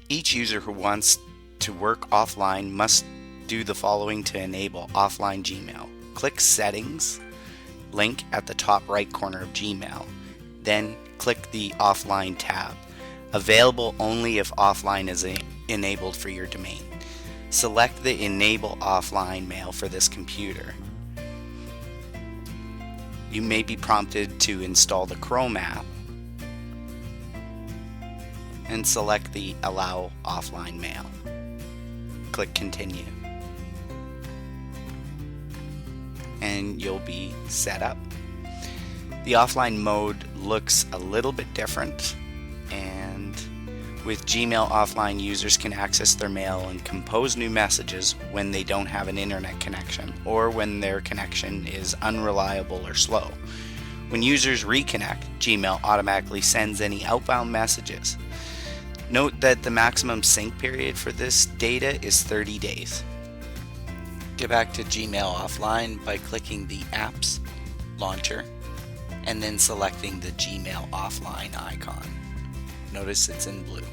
Each user who wants to work offline must do the following to enable offline Gmail. Click Settings link at the top right corner of Gmail. Then click the Offline tab. Available only if offline is enabled for your domain. Select the Enable Offline Mail for this computer. You may be prompted to install the Chrome app and select the Allow Offline Mail. Click Continue and you'll be set up. The offline mode looks a little bit different, and with Gmail offline, users can access their mail and compose new messages when they don't have an internet connection or when their connection is unreliable or slow. When users reconnect, Gmail automatically sends any outbound messages. Note that the maximum sync period for this data is 30 days. Get back to Gmail offline by clicking the Apps launcher and then selecting the Gmail offline icon. Notice it's in blue.